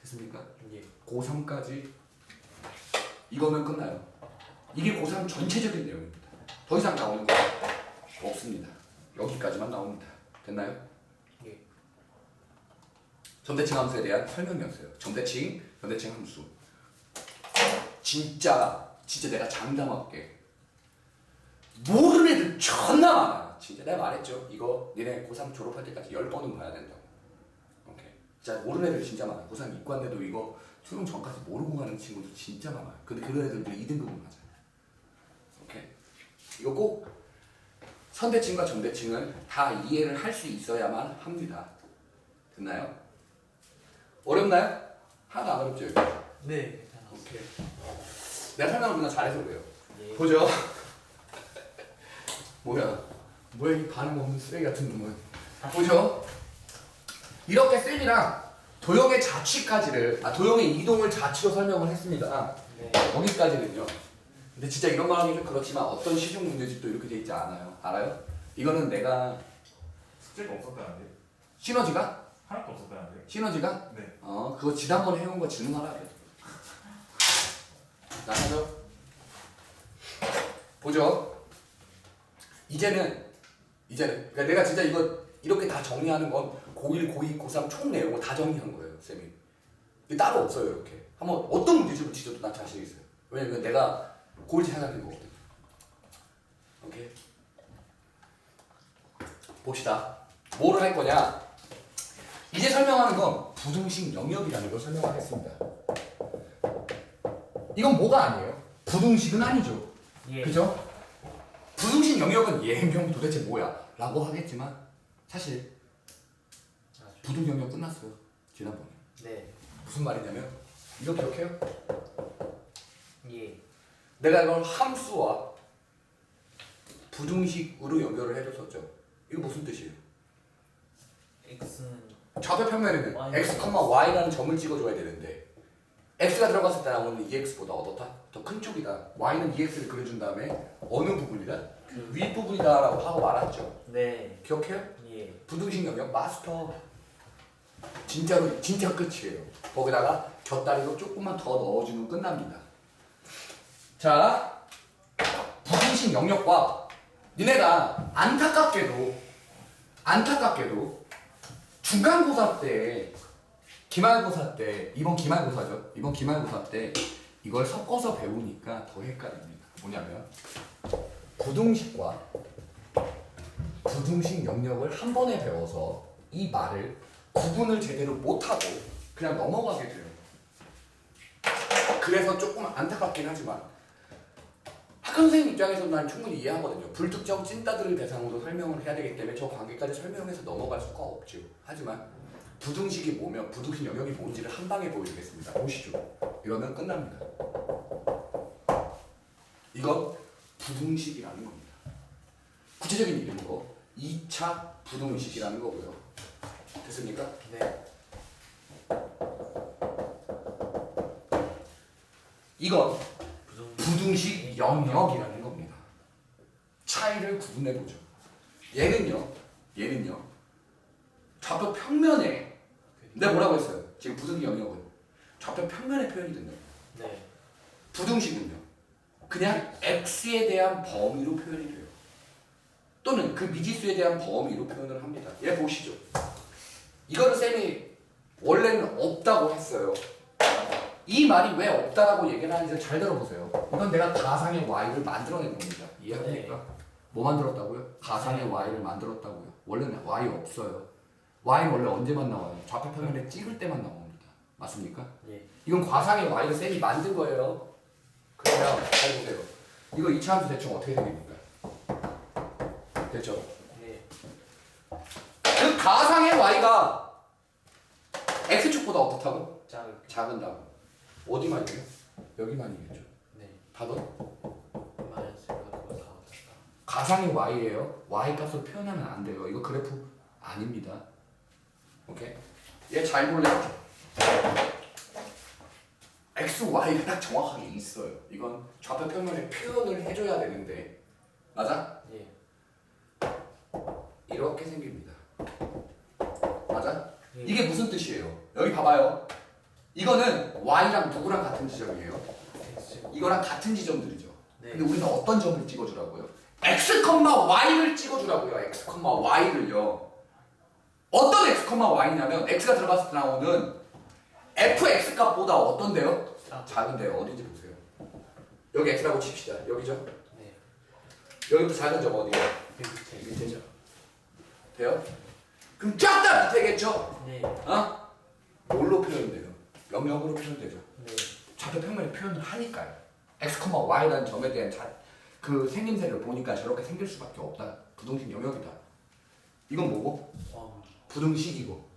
됐습니까?
예.
고3까지 이거면 끝나요. 이게 고3 전체적인 내용입니다. 더 이상 나오는 거 없습니다. 여기까지만 나옵니다. 됐나요?
예.
점대칭 함수에 대한 설명이었어요. 점대칭 함수. 진짜 내가 장담할게. 모르는 애들 존나 많아. 진짜 내가 말했죠. 이거 니네 고3 졸업할 때까지 10번은 봐야 된다고. 오케이. 진짜 모르는 애들 진짜 많아. 고3 이과인데도 이거 수능 전까지 모르고 가는 친구들 진짜 많아요. 근데 그런 애들도 2등급은 맞아요. 오케이. 이거 꼭 선대칭과 점대칭은 다 이해를 할 수 있어야만 합니다. 됐나요? 어렵나요? 하나도 안 어렵죠 여기?
네, 괜찮았어요.
오케이. 내가 설명을 누나 잘해서 그래요.
예.
보죠. 뭐야 이 반응 없는 쓰레기 같은 놈은. 보죠. 이렇게 쌤이랑 도형의 자취까지를 도형의 이동을 자취로 설명을 했습니다.
네.
여기까지는요. 근데 진짜 이런 말 하기 좀 그렇지만 어떤 시중 문제집도 이렇게 돼 있지 않아요. 알아요? 이거는 내가
숙제가 없었다는데?
시너지가
하나도 없었다는데?
시너지가
네.
그거 지난번에 해온 거 질문하라 그래. 자, 하죠. 보죠. 이제는 그러니까 내가 진짜 이거 이렇게 다 정리하는 건 고1, 고2, 고3 총 내용을 다 정리한 거예요, 쌤이. 이게 따로 없어요, 이렇게. 한번 어떤 문제집을 지져도 난 자신 있어요. 왜냐면 내가 고일지 생각한 거거든. 오케이. 봅시다. 뭐를 할 거냐? 이제 설명하는 건 부등식 영역이라는 걸 설명하겠습니다. 이건 뭐가 아니에요? 부등식은 아니죠.
예.
그죠? 부등식 영역은 얘형 도대체 뭐야? 라고 하겠지만 사실 부등 영역 끝났어요. 지난번에.
네.
무슨 말이냐면 이거 기억해요?
예.
내가 이걸 함수와 부등식으로 연결을 해줬었죠. 이거 무슨 뜻이에요?
x는
좌표 평면에는
Y.
x, y라는 점을 찍어줘야 되는데 x가 들어갔을 때 나오는 ex보다 어떻다? 더 큰 쪽이다. y는 ex를 그려준 다음에 어느 부분이다?
그
윗부분이다 라고 하고 말았죠.
네.
기억해요?
예.
부등식 영역 마스터. 진짜로 진짜 끝이에요. 거기다가 곁다리로 조금만 더 넣어주면 끝납니다. 자, 부등식 영역과 니네가 안타깝게도 중간고사 때 기말고사 때 이번 기말고사죠. 이번 기말고사 때 이걸 섞어서 배우니까 더 헷갈립니다. 뭐냐면 부등식과 부등식 영역을 한 번에 배워서 이 말을 구분을 제대로 못하고 그냥 넘어가게 돼요. 그래서 조금 안타깝긴 하지만 학교 선생님 입장에서는 난 충분히 이해하거든요. 불특정 찐따들을 대상으로 설명을 해야 되기 때문에 저 관계까지 설명해서 넘어갈 수가 없죠. 하지만 부등식이 뭐며 부등식 영역이 뭔지를 한 방에 보여주겠습니다. 보시죠. 이러면 끝납니다. 이건 부등식이라는 겁니다. 구체적인 이름으로 2차 부등식이라는 거고요. 됐습니까?
네.
이건
부등.
부등식 영역이라는 겁니다. 차이를 구분해 보죠. 얘는요. 좌표 평면에 내가 뭐라고 했어요? 지금 부등식 영역은 좌표 평면에 표현이 된다.
네.
부등식은요. 그냥 x에 대한 범위로 표현이 돼요. 또는 그 미지수에 대한 범위로 표현을 합니다. 얘 보시죠. 이거는 쌤이 원래는 없다고 했어요. 이 말이 왜 없다라고 얘기를 하는지 잘 들어보세요. 이건 내가 가상의 y를 만들어낸 겁니다. 이해합니까?
네.
뭐 만들었다고요? 가상의 y를 만들었다고요. 원래는 y 없어요. y는 원래 언제만 나와요? 좌표 평면에 찍을 때만 나옵니다. 맞습니까?
예.
이건 과상의 y를 쌤이 만든 거예요. 그러면 잘 보세요. 이거 2차 함수 대충 어떻게 생깁니까? 됐죠?
네.
그 가상의 y가 x축보다 어떻다고? 작은다고. 어디만이에요? 여기만이겠죠.
네.
답은?
마이너스가 그거 다 왔다.
가상의 y예요. y 값으로 표현하면 안 돼요. 이거 그래프 아닙니다. 오케이? 얘 잘 볼래요? x, y가 딱 정확하게 있어요. 이건 좌표 평면에 표현을 해줘야 되는데 맞아?
예.
이렇게 생깁니다. 맞아?
예.
이게 무슨 뜻이에요? 여기 봐봐요. 이거는 y랑 누구랑 같은 지점이에요?
x.
이거랑 같은 지점들이죠.
네.
근데 우리는 어떤 점을 찍어주라고요? x, y를 찍어주라고요. x, y를요. 어떤 x, y냐면 x가 들어갔을 때 나오는 fx 값보다 어떤데요? 작은데요. 어딘지 보세요. 여기 x라고 칩시다. 여기죠?
네.
여기부터 작은 점 어디예요?
밑에.
밑에죠. 돼요? 그럼 쫙 다 밑에겠죠?
네.
어? 뭘로 표현돼요? 영역으로 표현되죠.
네.
좌표 평면에 표현을 하니까요. x, y라는 점에 대한 그 생김새를 보니까 저렇게 생길 수밖에 없다. 부등식 영역이다. 이건 뭐고?
원.
부등식이고.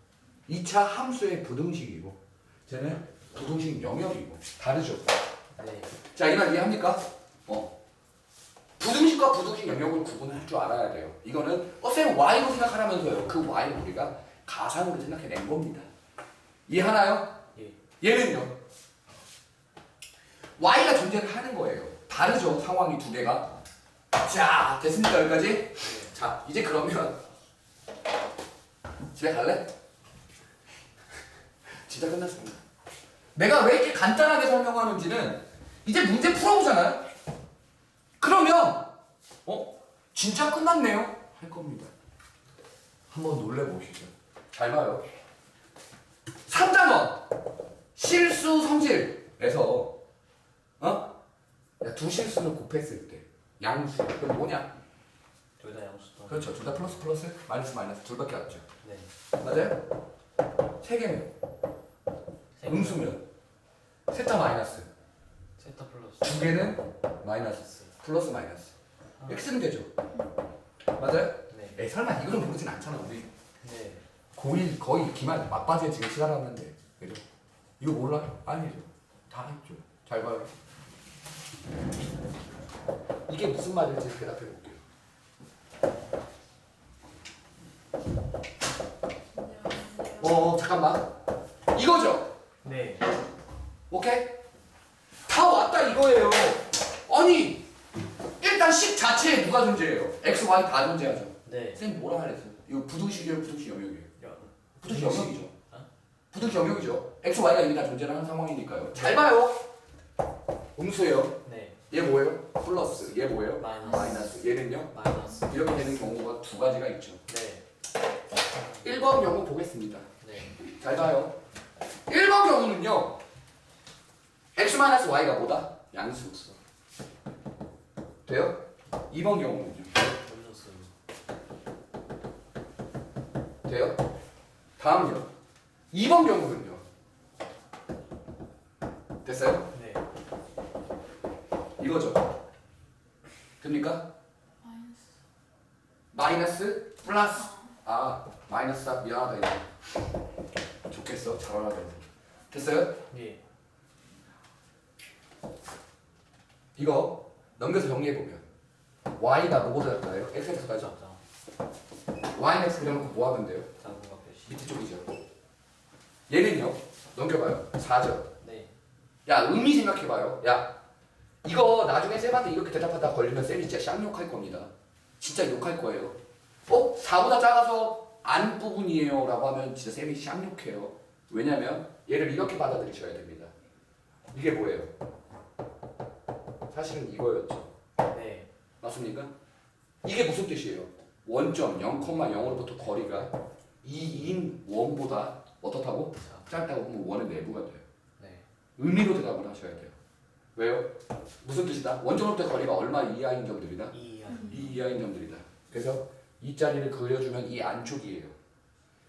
2차 함수의 부등식이고 쟤는 부등식 영역이고 다르죠.
네.
자, 이 말 이해합니까? 부등식과 부등식 영역을 구분할 줄 알아야 돼요. 이거는 쌤 y로 생각하라면서요. 그 y를 우리가 가상으로 생각해낸 겁니다. 이해하나요?
예.
얘는요. y가 존재를 하는 거예요. 다르죠, 상황이 두 개가. 자, 됐습니까, 여기까지?
네.
자, 이제 그러면 집에 갈래? 진짜 끝났습니다. 내가 왜 이렇게 간단하게 설명하는지는 이제 문제 풀어보잖아요. 그러면 진짜 끝났네요 할 겁니다. 한번 놀래보시죠. 잘 봐요. 3단원 실수 성질에서 두 실수를 곱했을 때 양수 그럼 뭐냐?
둘 다 양수도.
그렇죠. 둘 다 플러스 플러스 마이너스 마이너스 둘밖에 없죠.
네.
맞아요? 세 개면 음수면 셋 다 마이너스
세타 플러스.
두 개는 마이너스 플러스 마이너스 x는 되죠. 맞아요?
네.
에이 설마 이거는 모르진 않잖아 우리.
네.
고1 거의 기말 막바지에 지금 시작하는데 그죠? 이거 몰라? 아니죠. 다 했죠. 잘 봐요. 이게 무슨 말인지 대답해 볼게요. 잠깐만. 이거죠?
네.
오케이? 다 왔다 이거예요. 아니 일단 식 자체에 누가 존재해요? x, y 다 존재하죠.
네.
쌤 뭐라 그랬어? 이거 부등식이에요, 부등식 영역이에요?
야.
부등식 영역이죠.
어?
부등식 영역이죠. x, y가 이미 다 존재를 하는 상황이니까요. 잘 봐요. 음수예요.
네.
얘 뭐예요? 플러스. 얘 뭐예요?
마이너스.
마이너스. 얘는요?
마이너스.
이렇게 되는 경우가 두 가지가 있죠.
네.
1번 경우 보겠습니다.
네.
잘 봐요. 1번 경우는요. x-y가 뭐다? 양수. 돼요? 2번 경우는요.
음수.
돼요? 다음요. 2번 경우는요. 됐어요?
네.
이거죠. 됩니까? 마이너스 플러스. 마이너스다. 미안하다 이거. 좋겠어. 잘 알아야 돼. 됐어요?
예.
이거 넘겨서 정리해보면 y가 뭐보다 작아요? xx보다 죠
자.
y는 x 그려놓고 뭐 하면 돼요?
작은과 표시.
밑에 쪽이죠. 얘는요? 넘겨봐요. 4죠.
네.
야 의미 생각해봐요. 야 이거 나중에 쌤한테 이렇게 대답하다 걸리면 쌤이 진짜 쌍욕할 겁니다. 진짜 욕할 거예요. 4보다 작아서 안 부분이에요 라고 하면 진짜 쌤이 쌍욕해요. 왜냐면 얘를 이렇게 받아들이셔야 됩니다. 이게 뭐예요? 사실은 이거였죠.
네.
맞습니까? 이게 무슨 뜻이에요? 원점 0,0으로부터 거리가 2인 원보다 어떻다고?
자.
짧다고 보면 원의 내부가 돼요.
네.
의미로 대답을 하셔야 돼요. 왜요? 무슨 뜻이다? 원점으로부터 거리가 얼마 이하인 점들이다?
2
2 이하인 점들이다. 그래서 이 자리를 그려주면 이 안쪽이에요.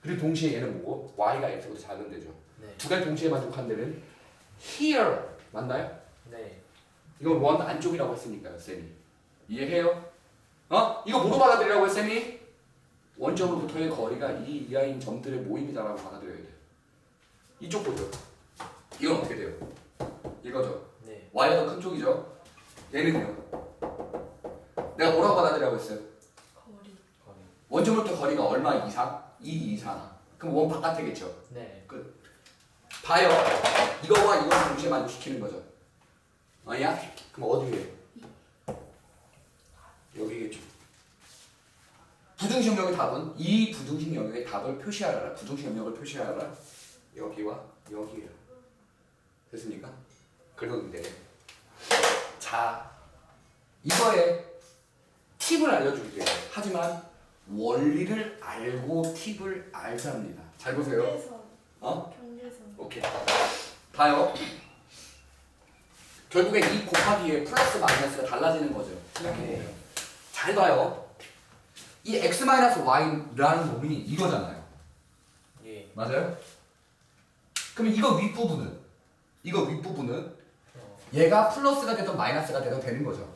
그리고 동시에 얘는 뭐고? y가 x보다 작은 데죠.
네.
두 가지 동시에 만족한 데는 here 맞나요?
네.
이건 원 안쪽이라고 했으니까요, 쌤이. 이해해요? 이거 뭐로 받아들이라고 했 쌤이? 원점으로부터의 거리가 이 이하인 점들의 모임이다라고 받아들여야 돼요. 이쪽 보죠. 이건 어떻게 돼요? 이거죠.
네.
y가 더 큰 쪽이죠. 얘는요. 내가 뭐라고 받아들이라고 했어요?
거리.
거리.
원점부터 거리가 얼마 이상? 2 이상. 그럼 원 바깥이겠죠.
네.
봐요. 이거와 이거를 동시에 만족시키는 거죠. 아니야? 그럼 어디에? 여기겠죠. 부등식 영역의 답은 이 부등식 영역의 답을 표시하라. 부등식 영역을 표시하라. 여기와 여기예요. 됐습니까? 그런데 자 이거에 팁을 알려줄게요. 하지만 원리를 알고 팁을 알자 합니다. 잘 보세요.
경계선.
어?
경계선.
오케이. 봐요. 결국엔 이 곱하기에 플러스 마이너스가 달라지는 거죠. 생각해보세요. 잘 봐요. 이 x-y라는 놈이 이거잖아요.
예.
맞아요? 그럼 이거 윗부분은? 이거 윗부분은 얘가 플러스가 되든 마이너스가 되든 되는 거죠.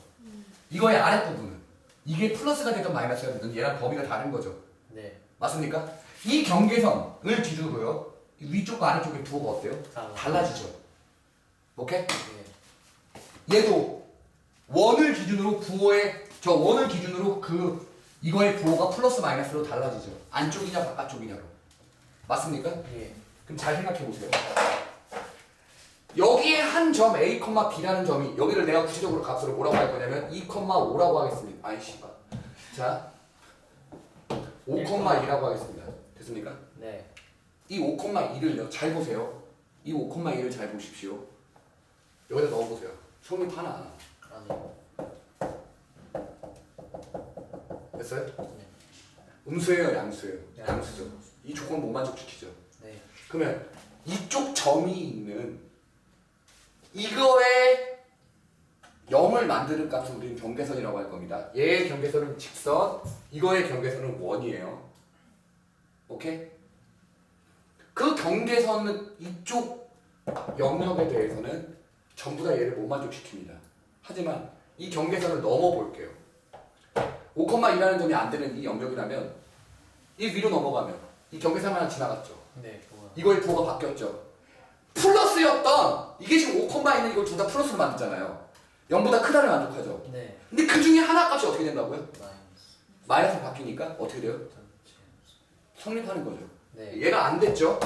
이거의 아랫부분은? 이게 플러스가 되든 마이너스가 되든 얘랑 범위가 다른 거죠.
네.
맞습니까? 이 경계선을 기준으로요. 위쪽과 아래쪽의 부호가 어때요? 달라지죠. 오케이?
네.
얘도 원을 기준으로 부호의 저 원을 기준으로 그 이거의 부호가 플러스 마이너스로 달라지죠. 안쪽이냐 바깥쪽이냐로. 맞습니까?
예.
그럼 잘 생각해 보세요. 여기에 한 점 A, B라는 점이 여기를 내가 구체적으로 값으로 뭐라고 할 거냐면 2,5라고 하겠습니다. 아이 씨발. 자, 5,2라고 하겠습니다. 됐습니까?
네.
이 5,2를요. 잘 보세요. 이 5,2를 잘 보십시오. 여기다 넣어보세요. 성립하나.
아니요.
됐어요?
네.
음수예요, 양수예요?
네.
양수죠. 이 조건 못 만족시키죠.
네.
그러면 이쪽 점이 있는 이거의 0을 만드는 값을 우리는 경계선이라고 할 겁니다. 얘의 경계선은 직선, 이거의 경계선은 원이에요. 오케이? 그 경계선은 이쪽 영역에 대해서는 전부 다 얘를 못 만족시킵니다. 하지만 이 경계선을 넘어볼게요. 5,2라는 점이 안 되는 이 영역이라면 이 위로 넘어가면 이 경계선 하나 지나갔죠.
네. 그거.
이거의 부호가 바뀌었죠. 플러스였던 이게 지금 5,2는 이걸 둘 다 플러스로 만들잖아요. 0보다 크다를 만족하죠.
네.
근데 그 중에 하나 값이 어떻게 된다고요?
마이너스.
마이너스 바뀌니까 어떻게 돼요?
전체.
성립하는 거죠.
네.
얘가 안 됐죠.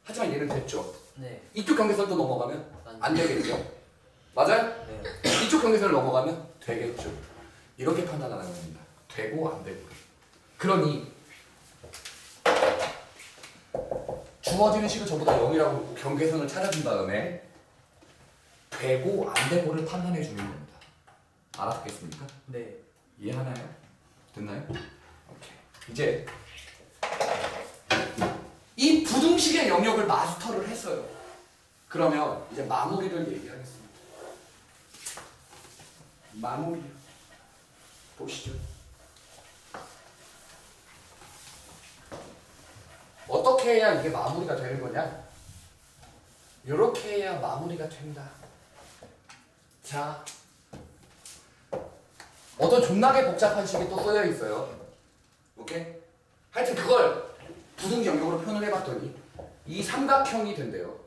하지만 얘는 됐죠.
네.
이쪽 경계선도 넘어가면 안 되겠죠. 맞아요?
네.
이쪽 경계선을 넘어가면 되겠죠. 이렇게 판단하는 겁니다. 되고 안 되고. 그러니 주어지는 식을 전부 다 0이라고 놓고 경계선을 찾아준 다음에 되고 안 되고를 판단해 주는 겁니다. 알아듣겠습니까?
네.
이해하나요? 됐나요? 오케이. 이제 이 부등식의 영역을 마스터를 했어요. 그러면 이제 마무리를 얘기하겠습니다. 마무리 보시죠. 어떻게 해야 이게 마무리가 되는 거냐? 이렇게 해야 마무리가 된다. 자, 어떤 존나게 복잡한 식이 또 써져 있어요. 오케이? 하여튼 그걸 부등 영역으로 표현을 해봤더니 이 삼각형이 된대요.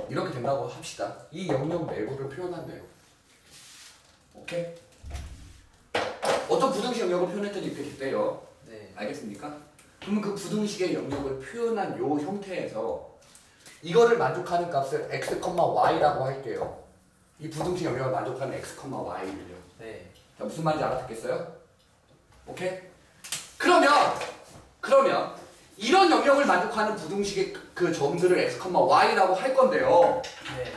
이렇게 된다고 합시다. 이 영역 내부를 표현한대요. 오케이? 어떤 부등식 영역을 표현했더니 이렇게 됐대요.
네.
알겠습니까? 그러면 그 부등식의 영역을 표현한 요 형태에서 이거를 만족하는 값을 x, y라고 할게요. 이 부등식 영역을 만족하는 x, y를요.
네.
자, 무슨 말인지 알아듣겠어요? 오케이? 그러면 이런 영역을 만족하는 부등식의 그 점들을 x, y라고 할 건데요.
네.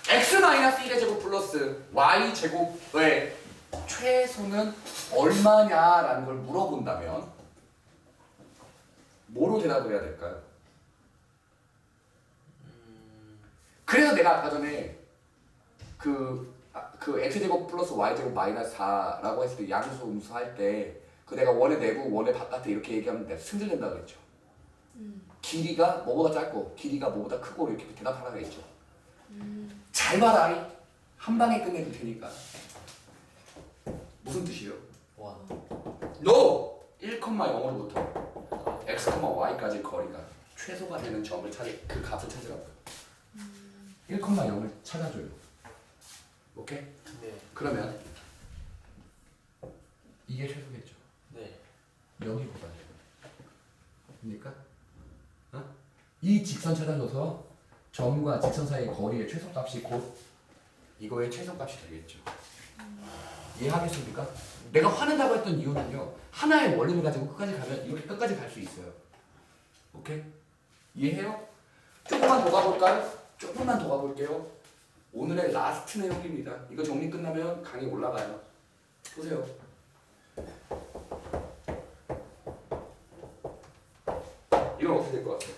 x-1의 제곱 플러스 y 제곱의 최소는 얼마냐라는 걸 물어본다면 뭐로 대답을 해야 될까요? 그래서 내가 아까 전에 그 x제곱 플러스 y제곱 마이너스 4라고 했을 때 양수 음수 할 때 그 내가 원의 내부 원의 바깥에 이렇게 얘기하면 내가 승질낸다 그랬죠. 길이가 뭐보다 짧고 길이가 뭐보다 크고 이렇게 대답하라 그랬죠. 잘 봐라. 한 방에 끝내도 되니까. 무슨 뜻이에요?
와.
너 1,0으로부터 x, y까지 거리가 최소가 되는 점을 그 값을 찾으라고. 1,0을 찾아줘요. 오케이?
네.
그러면 이게 최소겠죠.
네.
여기보다. 그러니까 이 직선 찾아줘서 점과 직선 사이의 거리의 최소값이 곧 이거의 최소값이 되겠죠. 이해하겠습니까? 내가 화낸다고 했던 이유는요. 하나의 원리를 가지고 끝까지 가면 이렇게 끝까지 갈 수 있어요. 오케이? 이해해요? 조금만 더 가볼까요? 조금만 더 가볼게요. 오늘의 라스트 내용입니다. 이거 정리 끝나면 강의 올라가요. 보세요. 이건 어떻게 될 것 같아요?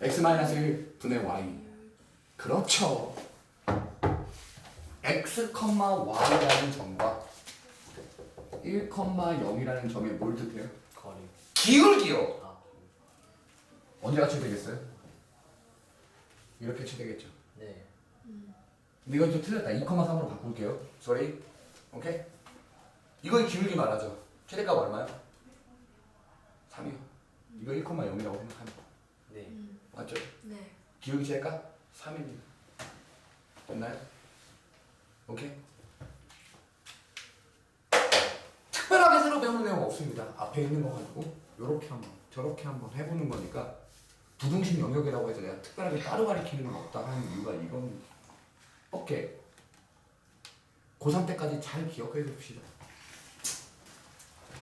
x-1 분의 y. 그렇죠. x, y라는 점과 1,0이라는 점이 뭘 뜻해요?
거리.
기울기요.
아,
언제 같이 되겠어요? 이렇게 치되겠죠.
네.
근데 이건 좀 틀렸다. 2,3으로 바꿀게요. sorry. 오케이? 이건 기울기 말하죠. 최대값 얼마요? 3이요. 이거 1,0이라고 생각하면
네.
맞죠?
네.
기울기 최대값 3입니다. 됐나요? 오케이? 특별하게 새로 배우는 내용 없습니다. 앞에 있는 거 가지고 요렇게 한번 저렇게 한번 해보는 거니까 부등식 영역이라고 해서 내가 특별하게 따로 가리키는 건 없다 하는 이유가 이건 오케이 고3 때까지 잘 기억해 둡시다.